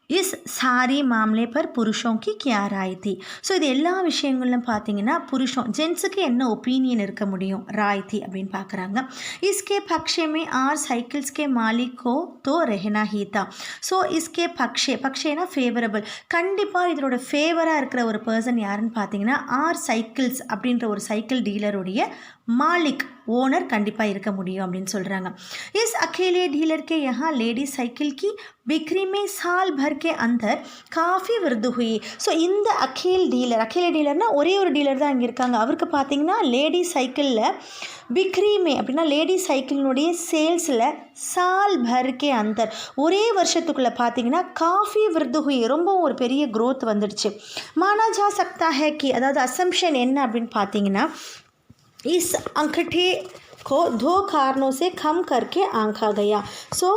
इस सारी मामले पर पुरुषों की क्या राय थी. ஸோ இது எல்லா விஷயங்களும் பார்த்தீங்கன்னா புருஷன் ஜென்ஸுக்கு என்ன ஒப்பீனியன் இருக்க முடியும் ராய் थी அப்படின்னு பார்க்குறாங்க. इसके पक्ष में आर साइकिल्स के मालिक को तो रहना ही था. ஸோ इसके பக்ஷேனா ஃபேவரபிள். கண்டிப்பாக இதனோட ஃபேவராக இருக்கிற ஒரு பர்சன் யாருன்னு பார்த்தீங்கன்னா ஆர் சைக்கிள்ஸ் அப்படின்ற ஒரு சைக்கிள் டீலருடைய மாலிக் ஓனர் கண்டிப்பாக இருக்க முடியும் அப்படின்னு சொல்கிறாங்க. இஸ் अकेले डीलर के यहाँ लेडी साइकिल की बिक्री में साल भर के अंदर काफ़ी वृद्धि हुई. ஸோ இந்த அகேல் டீலர்னா ஒரே ஒரு டீலர் தான் இங்கே இருக்காங்க. அவருக்கு பார்த்தீங்கன்னா லேடி சைக்கிளில் பிக்ரிமே அப்படின்னா லேடி சைக்கிளினுடைய சேல்ஸில் சால் பர்கே அந்தர் ஒரே வருஷத்துக்குள்ளே பார்த்தீங்கன்னா காஃபி விருது ஹுய் ரொம்பவும் ஒரு பெரிய க்ரோத் வந்துடுச்சு. மானா ஜா சக்தா ஹே கி அதாவது அசம்ஷன் என்ன அப்படின்னு பார்த்தீங்கன்னா इस अंगूठे को 2 कारणों से कम करके आंका गया. ஸோ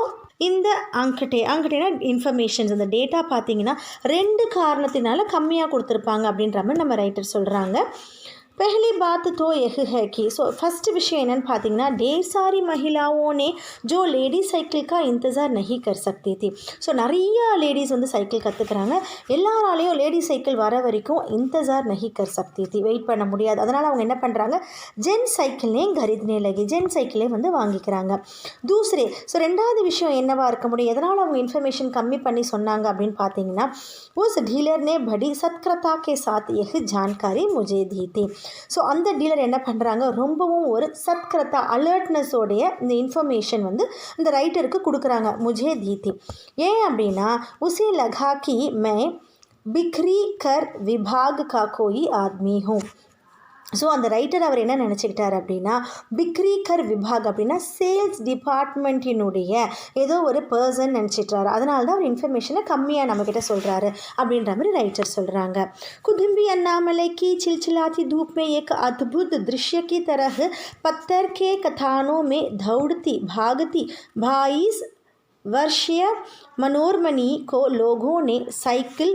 இந்த அங்கட்டேனா இன்ஃபர்மேஷன்ஸ் அந்த டேட்டா பார்த்தீங்கன்னா 2 காரணத்தினால கம்மியாக கொடுத்துருப்பாங்க அப்படின்ற மாதிரி நம்ம ரைட்டர் சொல்கிறாங்க. पहली बात तो यह है कि सो फर्स्ट विषय என்னன்னு பார்த்தீங்கன்னா ढेर सारी महिलाओं ने जो लेडी साइकिल का इंतज़ार नहीं कर सकती थी. ஸோ நிறைய லேடிஸ் வந்து சைக்கிள் கற்றுக்குறாங்க. எல்லாராலையும் லேடி சைக்கிள் வர வரைக்கும் इंतज़ार नहीं कर सकती थी வெயிட் பண்ண முடியாது. அதனால் அவங்க என்ன பண்ணுறாங்க ஜென் சைக்கிள்னே खरीदने लगी ஜென் சைக்கிளே வந்து வாங்கிக்கிறாங்க. दूसरे ஸோ ரெண்டாவது விஷயம் என்னவாக இருக்க முடியும் எதனால் அவங்க இன்ஃபர்மேஷன் கம்மி பண்ணி சொன்னாங்க அப்படின்னு பார்த்தீங்கன்னா उस डीलर ने बड़ी सत्कृता के साथ यह जानकारी मुझे दी थी. ஸோ அந்த டீலர் என்ன பண்ணுறாங்க ரொம்பவும் ஒரு சத்கிரதா அலர்ட்னஸோடைய இந்த இன்ஃபர்மேஷன் வந்து இந்த ரைட்டருக்கு கொடுக்குறாங்க. முஜே தீதி ஏன் அப்படின்னா உசே லகா கி மை பிக்ரி கர் விபாக் கா கோயி ஆத்மி ஹூ. ஸோ அந்த ரைட்டர் அவர் என்ன நினச்சிக்கிட்டார் அப்படின்னா பிக்ரிகர் விபாக் அப்படின்னா சேல்ஸ் டிபார்ட்மெண்ட்டினுடைய ஏதோ ஒரு பர்சன் நினச்சிட்டாரு. அதனால தான் அவர் இன்ஃபர்மேஷனை கம்மியாக நம்மக்கிட்ட சொல்கிறாரு அப்படின்ற மாதிரி ரைட்டர் சொல்கிறாங்க. कुदुम्बी अन्नामलई की चिलचिलाती धूप में एक अद्भुत दृश्य की तरह पत्थर के कथानों में दौड़ती भागती 22 वर्षीय मनोरमणि को लोगों ने साइकिल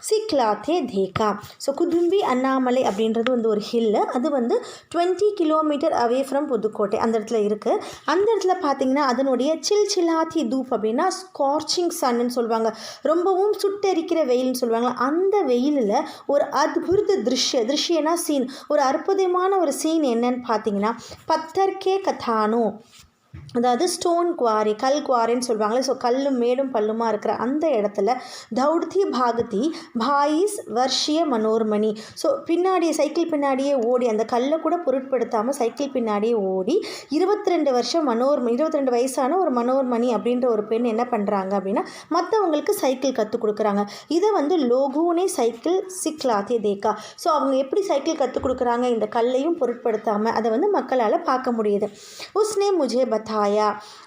சிக்லாத்தே தேக்கா. ஸோ குதும்பி அண்ணாமலை அப்படின்றது வந்து ஒரு ஹில்லு. அது வந்து 20 கிலோமீட்டர் அவே ஃப்ரம் புதுக்கோட்டை அந்த இடத்துல இருக்குது. அந்த இடத்துல பார்த்திங்கன்னா அதனுடைய சில்சிலாத்தி தூப் அப்படின்னா ஸ்கார்ச்சிங் சன்னு சொல்லுவாங்க. ரொம்பவும் சுட்டெரிக்கிற வெயில்னு சொல்லுவாங்க. அந்த வெயிலில் ஒரு அத்புத திருஷ்யனா சீன் ஒரு அற்புதமான ஒரு சீன் என்னன்னு பார்த்தீங்கன்னா பத்தர்கே கதானோ அதாவது ஸ்டோன் குவாரி கல் குவாரின்னு சொல்லுவாங்களே. ஸோ கல்லும் மேடும் பல்லுமா இருக்கிற அந்த இடத்துல தௌடதி பாகதி 22 வருஷிய மனோர்மணி. ஸோ பின்னாடியே சைக்கிள் பின்னாடியே ஓடி அந்த கல்லை கூட பொருட்படுத்தாமல் சைக்கிள் பின்னாடியே ஓடி 22 வயசான ஒரு மனோர்மணி அப்படின்ற ஒரு பெண் என்ன பண்ணுறாங்க அப்படின்னா மற்றவங்களுக்கு சைக்கிள் கற்றுக் கொடுக்குறாங்க. இதை வந்து லோகூனே சைக்கிள் சிக்லாத்தே தேக்கா. ஸோ அவங்க எப்படி சைக்கிள் கற்றுக் கொடுக்குறாங்க இந்த கல்லையும் பொருட்படுத்தாமல் அதை வந்து மக்களால் பார்க்க முடியுது. உஸ்னே முஜே பத்தாயா.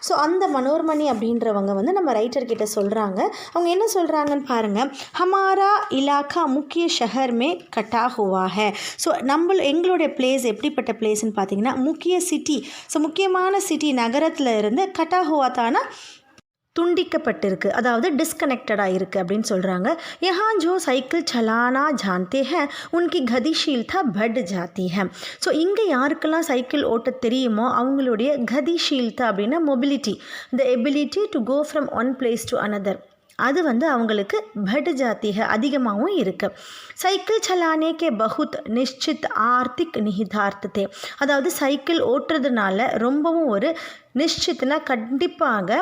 ஸோ அந்த மனோர்மணி அப்படின்றவங்க வந்து நம்ம ரைட்டர்கிட்ட சொல்கிறாங்க. அவங்க என்ன சொல்கிறாங்கன்னு பாருங்கள். ஹமாரா இலாக்கா முக்கிய ஷஹர் மே கட்டா ஹுவா ஹே. ஸோ எங்களுடைய பிளேஸ் எப்படிப்பட்ட பிளேஸ்ன்னு பார்த்தீங்கன்னா முக்கிய சிட்டி. ஸோ முக்கியமான சிட்டி நகரத்தில் இருந்து கட்டா ஹுவா தானா துண்டிக்கப்பட்டிருக்கு அதாவது டிஸ்கனெக்டடாக இருக்குது அப்படின்னு சொல்கிறாங்க. யஹா ஜோ சைக்கிள் சலானா ஜான்தே ஹே உன்கி கதிஷீல்தா பட் ஜாத்தி ஹே. ஸோ இங்கே யாருக்கெல்லாம் சைக்கிள் ஓட்ட தெரியுமோ அவங்களுடைய கதிஷீல்தா அப்படின்னா mobility the ability to go from one place to another அது வந்து அவங்களுக்கு பட் ஜாத்திக அதிகமாகவும் இருக்குது. சைக்கிள் சலானே கே பகுத் நிஷ்சித் ஆர்த்திக் நிஹிதார்த்தத்தை அதாவது சைக்கிள் ஓட்டுறதுனால ரொம்பவும் ஒரு நிஷ்சித்னா கண்டிப்பாக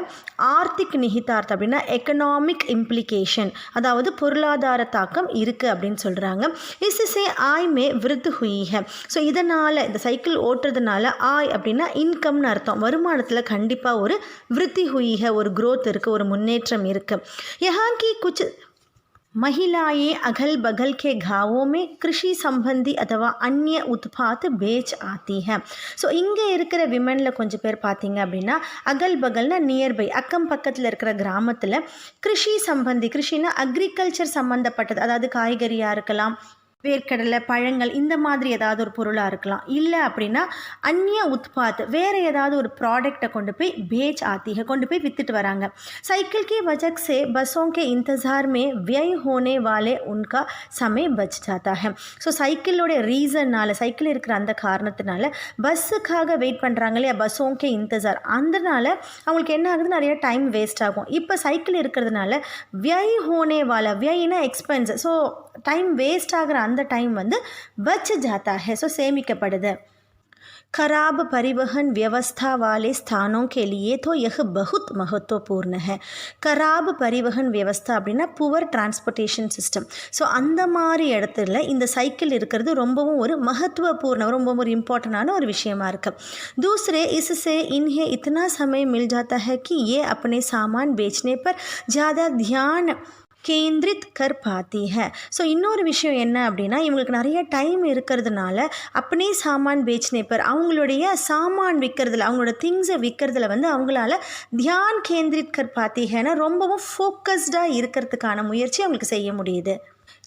ஆர்த்திக் நிஹிதார்த் அப்படின்னா எக்கனாமிக் இம்ப்ளிகேஷன் அதாவது பொருளாதார தாக்கம் இருக்குது அப்படின்னு சொல்கிறாங்க. இஸ்ஸே ஆய் மே விருத்து ஹுயிஹ. ஸோ இதனால் இந்த சைக்கிள் ஓட்டுறதுனால ஆய் அப்படின்னா இன்கம்னு அர்த்தம். வருமானத்தில் கண்டிப்பாக ஒரு விருத்தி ஹுயிஹ ஒரு க்ரோத் இருக்குது ஒரு முன்னேற்றம் இருக்குது. யஹா கி குச் महिलाएं अगल बगल के गाँवों में कृषि संबंधी अथवा अन्य उत्पाद बेच आती हैं. ஸோ இங்கே இருக்கிற விமனில் கொஞ்சம் பேர் பார்த்தீங்க அப்படின்னா அகல் பகல்னா நியர்பை அக்கம் பக்கத்தில் இருக்கிற கிராமத்தில் கிருஷி சம்பந்தி கிருஷினா அக்ரிகல்ச்சர் சம்மந்தப்பட்டது அதாவது காய்கறியாக இருக்கலாம் வேர்க்கடலை, பழங்கள் இந்த மாதிரி ஏதாவது ஒரு பொருளாக இருக்கலாம். இல்லை அப்படின்னா அந்நிய உத்பாத் வேறு ஏதாவது ஒரு ப்ராடக்டை கொண்டு போய் बेच आती है, கொண்டு போய் வித்துட்டு வராங்க. साइकिल की वजह से बसों के इंतज़ार में व्यय होने वाले उनका समय बच जाता है. ஸோ சைக்கிளோட ரீசன்னால் சைக்கிள் இருக்கிற அந்த காரணத்தினால பஸ்ஸுக்காக வெயிட் பண்ணுறாங்க இல்லையா, பஸ்ஸோங்கே இன்தஸார், அதனால அவங்களுக்கு என்ன ஆகுது, நிறைய டைம் வேஸ்ட் ஆகும். இப்போ சைக்கிள் இருக்கிறதுனால व्यय होने वाला, व्ययனா எக்ஸ்பென்ஸ், ஸோ டைம் வேஸ்ட் ஆகிற அந்த டைம் வந்து बच जाता है, ஸோ சேமிக்கப்படுது. खराब परिवहन व्यवस्था वाले स्थानों के लिए तो यह बहुत महत्वपूर्ण है. खराब परिवहन व्यवस्था அப்படின்னா புவர் டிரான்ஸ்போர்ட்டேஷன் சிஸ்டம். ஸோ அந்த மாதிரி இடத்துல இந்த சைக்கிள் இருக்கிறது ரொம்பவும் ஒரு மகத்துவபூர்ண, ரொம்பவும் ஒரு இம்பார்ட்டண்டான ஒரு விஷயமா இருக்குது. दूसरे इससे इन्हें इतना समय मिल जाता है कि ये अपने सामान बेचने पर ज़्यादा ध्यान கேந்திரித் கர் பாத்தி ஹை. ஸோ இன்னொரு விஷயம் என்ன அப்படின்னா, இவங்களுக்கு நிறைய டைம் இருக்கிறதுனால அப்பனே சாமான் பேச்னே பர், அவங்களுடைய சாமான் விற்கிறதுல, அவங்களோட திங்ஸை விற்கிறதுல வந்து அவங்களால தியான் கேந்திரித் கர் பாத்தி ஹைனா ரொம்பவும் ஃபோக்கஸ்டாக இருக்கிறதுக்கான முயற்சி அவங்களுக்கு செய்ய முடியுது.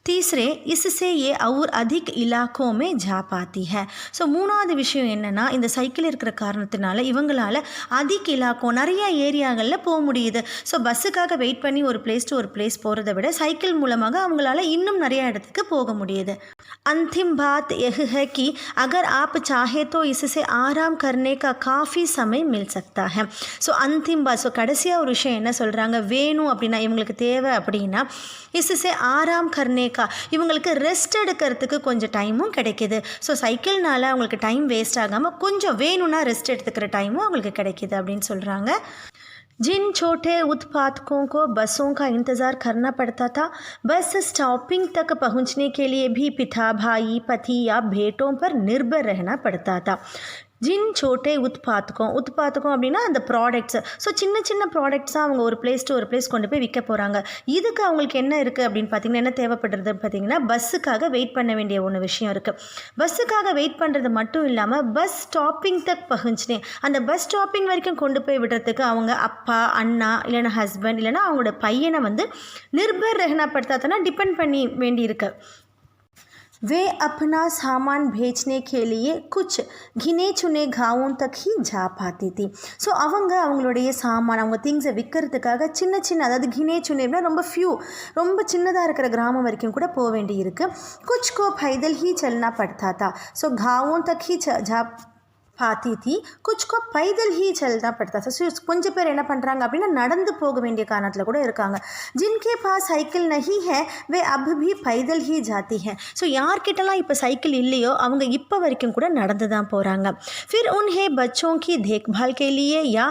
तीसरे इससे ये और अधिक इलाकों में जा पाती है. ஸோ மூணாவது விஷயம் என்னென்னா, இந்த சைக்கிள் இருக்கிற காரணத்தினால இவங்களால் அதிக இலாக்கோ, நிறைய ஏரியாகளில் போக முடியுது. ஸோ பஸ்ஸுக்காக வெயிட் பண்ணி ஒரு பிளேஸ் டு ஒரு பிளேஸ் போகிறத விட சைக்கிள் மூலமாக அவங்களால இன்னும் நிறைய இடத்துக்கு போக முடியுது. अंतिम बात यह है कि अगर आप चाहे तो इससे आराम करने का काफ़ी समय मिल सकता है. ஸோ अंतिम बात, ஸோ கடைசியாக ஒரு விஷயம் என்ன சொல்கிறாங்க, வேணும் அப்படின்னா இவங்களுக்கு தேவை அப்படின்னா इससे ஆராம் கர்னேக்கா, இவங்களுக்கு ரெஸ்ட் எடுக்கிறதுக்கு கொஞ்சம் டைமும் கிடைக்கிது. ஸோ சைக்கிள்னால அவங்களுக்கு டைம் வேஸ்ட் ஆகாமல் கொஞ்சம் வேணும்னா ரெஸ்ட் எடுத்துக்கிற டைமும் அவங்களுக்கு கிடைக்கிது அப்படின்னு சொல்கிறாங்க. जिन छोटे उत्पादकों को बसों का इंतज़ार करना पड़ता था, बस स्टॉपिंग तक पहुंचने के लिए भी पिता, भाई, पति या बेटों पर निर्भर रहना पड़ता था. ஜின் சோட்டே உத்பாதகம் அப்படின்னா அந்த ப்ராடக்ட்ஸ். ஸோ சின்ன சின்ன ப்ராடக்ட்ஸாக அவங்க ஒரு பிளேஸ் டு ஒரு பிளேஸ் கொண்டு போய் விற்க போகிறாங்க. இதுக்கு அவங்களுக்கு என்ன இருக்குது அப்படின்னு பார்த்தீங்கன்னா, என்ன தேவைப்படுறது பார்த்தீங்கன்னா, பஸ்ஸுக்காக வெயிட் பண்ண வேண்டிய ஒன்று விஷயம் இருக்குது. பஸ்ஸுக்காக வெயிட் பண்ணுறது மட்டும் இல்லாமல் பஸ் ஸ்டாப்பிங் தக் பகுஞ்சினே, அந்த பஸ் ஸ்டாப்பிங் வரைக்கும் கொண்டு போய் விடுறதுக்கு அவங்க அப்பா, அண்ணா, இல்லைனா ஹஸ்பண்ட், இல்லைனா அவங்களோட பையனை வந்து நிர்பர் ரஹனா படுத்தாத்தனா டிபெண்ட் பண்ணி வேண்டியிருக்கு. वे अपना सामान भेजने के लिए कुछ गिने चुने गाँवों तक ही जा पाती थी. ஸோ அவங்களுடைய சாமான், அவங்க திங்ஸை விற்கிறதுக்காக சின்ன சின்ன, அதாவது கினே சுனேனா ரொம்ப ரொம்ப சின்னதாக இருக்கிற கிராமம் வரைக்கும் கூட போக வேண்டி இருக்குது. कुछ को पैदल ही चलना पड़ता था. ஸோ गाँवों तक ही जा पाती थी, कुछ को पैदल ही चलना पड़ता था. ஸோ கொஞ்சம் பேர் என்ன பண்ணுறாங்க அப்படின்னா நடந்து போக வேண்டிய காரணத்தில் கூட இருக்காங்க. जिनके पास साइकिल नहीं है वे अब भी पैदल ही जाती हैं. ஸோ யார்கிட்டலாம் இப்போ சைக்கிள் இல்லையோ அவங்க இப்போ வரைக்கும் கூட நடந்து தான் போகிறாங்க. फिर उन्हें बच्चों की देखभाल के लिए या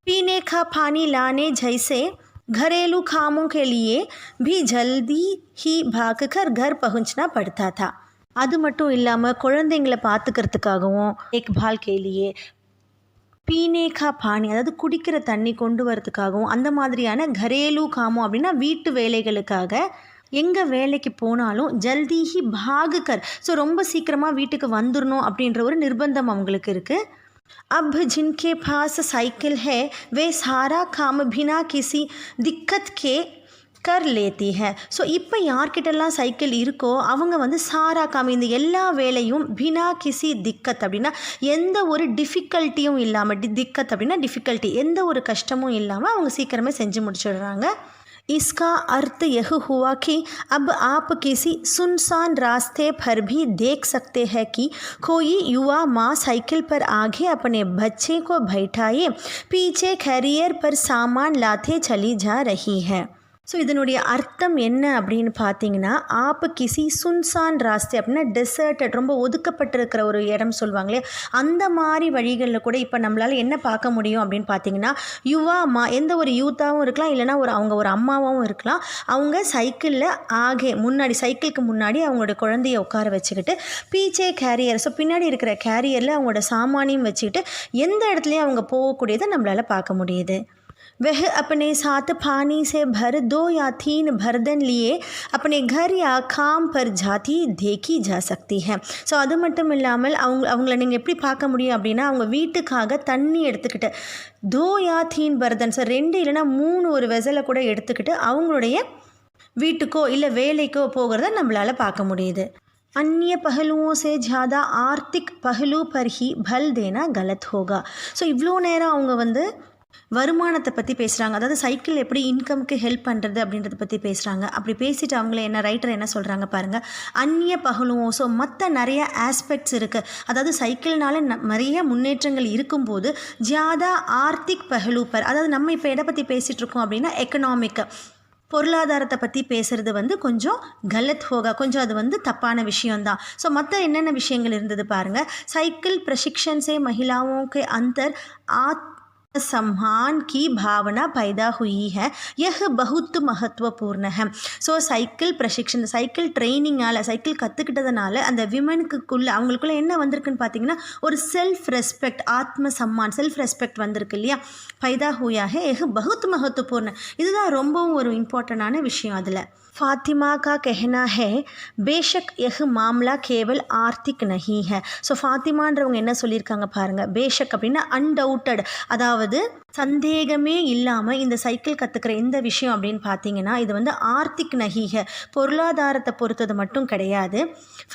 पीने का पानी लाने जैसे घरेलू कामों के लिए भी जल्दी ही भागकर घर पहुंचना पड़ता था. அது மட்டும் இல்லாமல் குழந்தைங்களை பார்த்துக்கிறதுக்காகவும் தேக்பால் கேலியே, பீனேகா பானி, அதாவது குடிக்கிற தண்ணி கொண்டு வரதுக்காகவும், அந்த மாதிரியான கரேலு காமம் அப்படின்னா வீட்டு வேலைகளுக்காக எங்கே வேலைக்கு போனாலும் ஜல்திஹி பாகுகர், ஸோ ரொம்ப சீக்கிரமாக வீட்டுக்கு வந்துடணும் அப்படின்ற ஒரு நிர்பந்தம் அவங்களுக்கு இருக்குது. अब जिनके पास साइकिल है वे सारा काम बिना किसी दिक्कत के कर लेती है. ஸோ இப்போ யார்கிட்டலாம் சைக்கிள் இருக்கோ அவங்க வந்து சாரா காமி, இந்த எல்லா வேலையும் பினா கிசி திக்கத் அப்படின்னா எந்த ஒரு டிஃபிகல்ட்டியும் இல்லாமல், திக்கத் அப்படின்னா டிஃபிகல்ட்டி, எந்த ஒரு கஷ்டமும் இல்லாமல் அவங்க சீக்கிரமே செஞ்சு முடிச்சிடுறாங்க. इसका अर्थ यह हुआ कि अब आप किसी सुनसान रास्ते पर भी देख सकते हैं कि कोई युवा माँ साइकिल पर आगे अपने बच्चे को बैठाए पीछे कैरियर पर सामान लाते चली जा रही है. ஸோ இதனுடைய அர்த்தம் என்ன அப்படின்னு பார்த்தீங்கன்னா, ஆப் கிசி சுன்சான் ராஸ்தே அப்படின்னா டெசர்ட்டட், ரொம்ப ஒதுக்கப்பட்டிருக்கிற ஒரு இடம் சொல்லுவாங்களே, அந்த மாதிரி வழிகளில் கூட இப்போ நம்மளால் என்ன பார்க்க முடியும் அப்படின்னு பார்த்தீங்கன்னா, யுவா அம்மா, எந்த ஒரு யூத்தாகவும் இருக்கலாம், இல்லைனா அவங்க ஒரு அம்மாவாகவும் இருக்கலாம், அவங்க சைக்கிளில் முன்னாடி, சைக்கிளுக்கு முன்னாடி அவங்களோட குழந்தைய உட்கார வச்சுக்கிட்டு பீச்சே கேரியர், ஸோ பின்னாடி இருக்கிற கேரியரில் அவங்களோட சாமானியம் வச்சுக்கிட்டு எந்த இடத்துலையும் அவங்க போகக்கூடியதை நம்மளால் பார்க்க முடியுது. वह अपने साथ पानी से भर 2 या 3 बर्तन लिए अपने घर या काम पर जाती देखी जा सकती है. ஸோ அது மட்டும் இல்லாமல் அவங்கள நீங்கள் எப்படி பார்க்க முடியும் அப்படின்னா, அவங்க வீட்டுக்காக தண்ணி எடுத்துக்கிட்டு 2 या 3 बर्तन, ஸோ 2 இல்லைனா 3 ஒரு வெசலை கூட எடுத்துக்கிட்டு அவங்களுடைய வீட்டுக்கோ இல்லை வேலைக்கோ போகிறத நம்மளால் பார்க்க முடியுது. अन्य पहलुओं से ज़्यादा आर्थिक पहलू पर ही बल देना गलत होगा. ஸோ இவ்வளோ நேரம் அவங்க வந்து வருமானத்தை பற்றி பேசுகிறாங்க, அதாவது சைக்கிள் எப்படி இன்கம்க்கு ஹெல்ப் பண்ணுறது அப்படின்றத பற்றி பேசுகிறாங்க. அப்படி பேசிட்டு அவங்கள என்ன ரைட்டர் என்ன சொல்கிறாங்க பாருங்கள், அந்நிய பகலும். ஸோ மற்ற நிறைய ஆஸ்பெக்ட்ஸ் இருக்குது, அதாவது சைக்கிள்னால நிறைய முன்னேற்றங்கள் இருக்கும்போது ஜியாதா ஆர்த்திக் பஹலு பர், அதாவது நம்ம இப்போ எதை பற்றி பேசிகிட்டு இருக்கோம் அப்படின்னா எக்கனாமிக் பொருளாதாரத்தை பற்றி பேசுகிறது வந்து கொஞ்சம் கலத் ஹோகா, கொஞ்சம் அது வந்து தப்பான விஷயம்தான். ஸோ மற்ற என்னென்ன விஷயங்கள் இருந்தது பாருங்கள். சைக்கிள் प्रशिक्षण से महिलाओं के अंदर सम्मान की भावना पैदा हुई है, यह बहुत महत्वपूर्ण है. ஸோ சைக்கிள் பிரशिक्षण, சைக்கிள் ட்ரைனிங்கால், சைக்கிள் கற்றுக்கிட்டதுனால அந்த விமனுக்குள்ளே அவங்களுக்குள்ளே என்ன வந்திருக்குன்னு பார்த்தீங்கன்னா ஒரு செல்ஃப் ரெஸ்பெக்ட், ஆத்ம சம்மான், செல்ஃப் ரெஸ்பெக்ட் வந்திருக்கு இல்லையா. पैदा हुआ है, यह बहुत महत्वपूर्ण. இதுதான் ரொம்பவும் ஒரு இம்பார்ட்டண்டான விஷயம். அதில் फातिमा का कहना है बेशक यह मामला केवल आर्थिक नहीं है. ஸோ ஃபாத்திமான்றவங்க என்ன சொல்லியிருக்காங்க பாருங்கள், பேஷக் அப்படின்னா அன்டவுட்டட், அதாவது சந்தேகமே இல்லாமல் இந்த சைக்கிள் கற்றுக்கிற இந்த விஷயம் அப்படின்னு பார்த்தீங்கன்னா இது வந்து ஆர்த்திக் நஹிஹ, பொருளாதாரத்தை பொறுத்தது மட்டும் கிடையாது.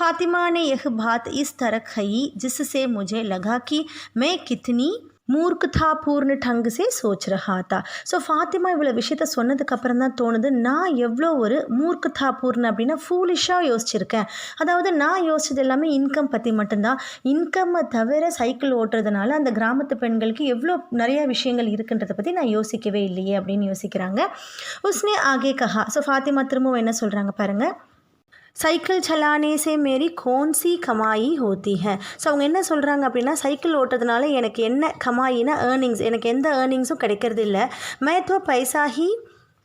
फातिमा ने यह बात इस तरह कही जिससे मुझे लगा कि मैं कितनी மூர்க்கதாபூர்ண டங்கு சே சோச் ரஹா தா. ஸோ ஃபாத்திமா இவ்வளோ விஷயத்த சொன்னதுக்கப்புறம் தான் தோணுது, நான் எவ்வளோ ஒரு மூர்க்கதாபூர்ண அப்படின்னா ஃபூலிஷாக யோசிச்சிருக்கேன். அதாவது நான் யோசிச்சது எல்லாமே இன்கம் பற்றி மட்டும்தான். இன்கம்மை தவிர சைக்கிள் ஓட்டுறதுனால அந்த கிராமத்து பெண்களுக்கு எவ்வளோ நிறையா விஷயங்கள் இருக்குன்றதை பற்றி நான் யோசிக்கவே இல்லையே அப்படின்னு யோசிக்கிறாங்க. உஸ்னே ஆகே கஹா. ஸோ ஃபாத்திமா திரும்பவும் என்ன சொல்கிறாங்க பாருங்கள், சைக்கிள் சலானே சே மேரி கौन सी கமாயி ஹோத்தி है. ஸோ அவங்க என்ன சொல்கிறாங்க அப்படின்னா சைக்கிள் ஓட்டுறதுனால எனக்கு என்ன கமாயினா ஏர்னிங்ஸ், எனக்கு எந்த ஏர்னிங்ஸும் கிடைக்கிறது இல்லை. மே தோ பைசா ஹி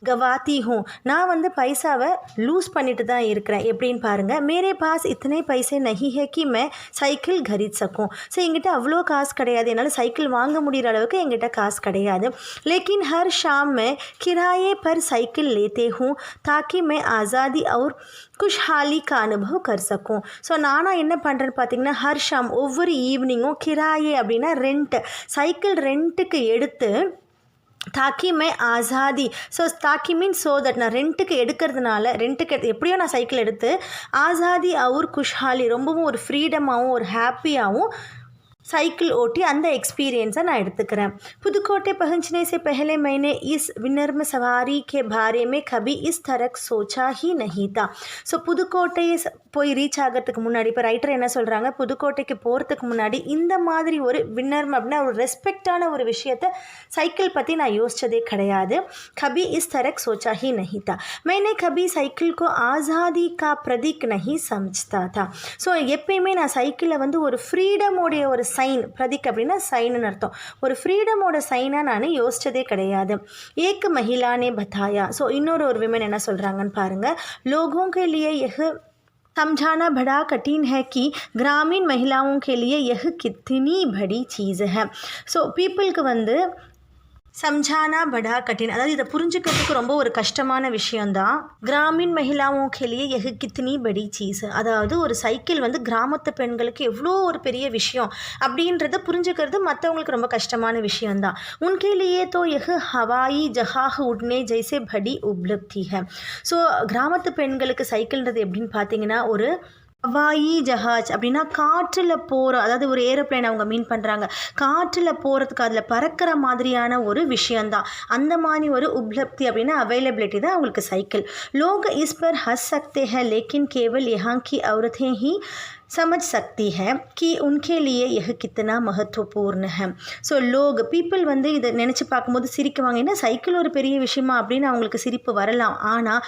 கவாத்தி ஹூँ, நான் வந்து பைசாவை லூஸ் பண்ணிட்டு தான் இருக்கிறேன். எப்படின்னு பாருங்கள், மேரே பாஸ் இத்தனை பைசே நஹி ஹே கி மே சைக்கிள் கரீத் சக்கும். ஸோ எங்கிட்ட அவ்வளோ காசு கிடையாது, என்னால் சைக்கிள் வாங்க முடிகிற அளவுக்கு எங்கிட்ட காசு கிடையாது. லேக்கின் ஹர் ஷாம் மே கிராயே பர் சைக்கிள் லேத்தே ஹூँ தாக்கி மே ஆசாதி और खुशहाली का अनुभव कर सकूँ. ஸோ நானாக என்ன பண்ணுறேன்னு பார்த்தீங்கன்னா ஹர் ஷாம் ஒவ்வொரு ஈவினிங்கும் கிராயே அப்படின்னா ரெண்ட், சைக்கிள் ரெண்ட்டுக்கு எடுத்து தாக்கி மே ஆசாதி. ஸோ தாக்கி மீன் ஸோ தட் நான் ரெண்ட்டுக்கு எடுக்கிறதுனால, ரெண்ட்டுக்கு எப்படியோ நான் சைக்கிள் எடுத்து ஆசாதி और खुशहाली ரொம்பவும் ஒரு ஃப்ரீடமாகவும் ஒரு ஹாப்பியாகவும் साइकिल ओटी अंद एक्सपीरियंस ना எடுத்துக்கிறேன். புதுக்கோட்டை पहुंचने से पहले मैंने इस विनम्र सवारी के बारे में कभी इस तरह सोचा ही नहीं था. ஸோ புதுக்கோட்டை போய் ரீச் ஆகிறதுக்கு முன்னாடி இப்போ ரைட்டர் என்ன சொல்கிறாங்க, புதுக்கோட்டைக்கு போகிறதுக்கு முன்னாடி இந்த மாதிரி ஒரு வின்னர்ம் அப்படின்னா ஒரு ரெஸ்பெக்டான ஒரு விஷயத்தை சைக்கிள் பற்றி நான் யோசித்ததே கிடையாது. கபி இஸ் தரக் சோச்சா ஹி நஹி தா. मैंने कभी साइकिल को आज़ादी का प्रतीक नहीं समझता था. ஸோ எப்பயுமே நான் சைக்கிளை வந்து ஒரு ஃப்ரீடமோடைய ஒரு சைன், பிரதிக் அப்படின்னா சைன்னு அர்த்தம், ஒரு ஃப்ரீடமோட சைனாக நான் யோசித்ததே கிடையாது. ஏக் மஹிலானே பத்தாயா. ஸோ இன்னொரு விமன் என்ன சொல்கிறாங்கன்னு பாருங்கள், लोगों के लिए यह समझाना बड़ा कठिन है कि ग्रामीण महिलाओं के लिए यह कितनी बड़ी चीज़ है. ஸோ பீப்புளுக்கு வந்து சம்ஜானா படா கட்டின், அதாவது இதை புரிஞ்சுக்கிறதுக்கு ரொம்ப ஒரு கஷ்டமான விஷயந்தான். கிராமின் மகிழாவும் கேலியே எகு கித்னி படி சீஸ், அதாவது ஒரு சைக்கிள் வந்து கிராமத்து பெண்களுக்கு எவ்வளோ ஒரு பெரிய விஷயம் அப்படின்றத புரிஞ்சுக்கிறது மற்றவங்களுக்கு ரொம்ப கஷ்டமான விஷயந்தான். உன்கேலியே தோ எகு ஹவாயி ஜஹாஹ் உட்னே ஜெய்சே படி உப்லப்தி ஹை. ஸோ கிராமத்து பெண்களுக்கு சைக்கிள்ன்றது எப்படின்னு பார்த்தீங்கன்னா ஒரு ஹவாயி ஜஹாஜ் அப்படின்னா காற்றில் போகிற, அதாவது ஒரு ஏரோப்ளைன் அவங்க மீன் பண்ணுறாங்க, காற்றில் போகிறதுக்கு அதில் பறக்கிற மாதிரியான ஒரு விஷயந்தான். அந்த மாதிரி ஒரு உப்லப்தி அப்படின்னா அவைலபிலிட்டி தான் அவங்களுக்கு சைக்கிள். லோக் இஸ் பர் ஹஸ் சக்தே ஹை லேக்கின் கேவல் யஹாं की औरतें ही समझ सकती है कि उनके लिए यह कितना महत्वपूर्ण है. ஸோ லோக் பீப்புள் வந்து இதை நினச்சி பார்க்கும்போது சிரிக்குவாங்க, ஏன்னா சைக்கிள் ஒரு பெரிய விஷயமா அப்படின்னு அவங்களுக்கு சிரிப்பு வரலாம். ஆனால்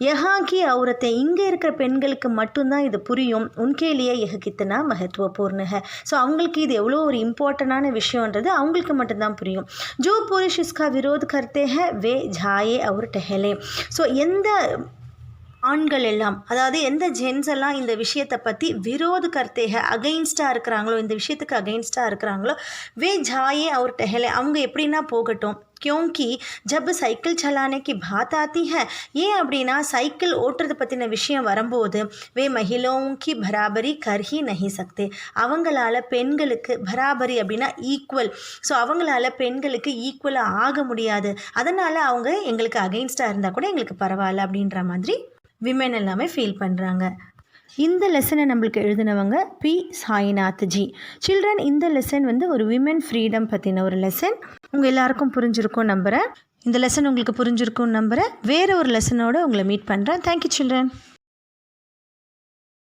யஹாங்கி அவுரத்தை, இங்கே இருக்கிற பெண்களுக்கு மட்டும்தான் இது புரியும். உன்கேலியே யஹ கித்தனா மகத்துவபூர்ண ஹை. ஸோ அவங்களுக்கு இது எவ்வளோ ஒரு இம்பார்ட்டண்டான விஷயன்றது அவங்களுக்கு மட்டும்தான் புரியும். ஜோ புருஷ் இஸ்கா விரோத் கர்த்தே ஹை வே ஜாயே அவர் டஹலே. ஸோ எந்த ஆண்கள் எல்லாம், அதாவது எந்த ஜென்ஸ் எல்லாம் இந்த விஷயத்தை பற்றி விரோध करते हैं, அகைன்ஸ்டாக இருக்கிறாங்களோ, இந்த விஷயத்துக்கு அகைன்ஸ்டாக இருக்கிறாங்களோ, वे जाए और टहले, அவங்க எப்படின்னா போகட்டும். क्योंकि जब साइकिल चलाने की बात आती है, ஏன் அப்படின்னா சைக்கிள் ஓட்டுறது பற்றின விஷயம் வரும்போது वे महिलाओं की बराबरी कर ही नहीं सकते, அவங்களால பெண்களுக்கு பராபரி அப்படின்னா ஈக்குவல், ஸோ அவங்களால பெண்களுக்கு ஈக்குவலாக ஆக முடியாது, அதனால் அவங்க எங்களுக்கு அகைன்ஸ்டாக இருந்தால் கூட எங்களுக்கு பரவாயில்ல அப்படின்ற மாதிரி விமென் எல்லாமே ஃபீல் பண்ணுறாங்க. இந்த லெசனை நம்மளுக்கு எழுதினவங்க பி சாய்நாத் ஜி. சில்ட்ரன், இந்த லெசன் வந்து ஒரு விமென் ஃப்ரீடம் பற்றின ஒரு லெசன். உங்கள் எல்லாருக்கும் புரிஞ்சிருக்கும் நம்புகிறேன். இந்த லெசன் உங்களுக்கு புரிஞ்சிருக்கும் நம்புகிறேன். வேறு ஒரு லெசனோடு உங்களை மீட் பண்ணுறேன். Thank you children.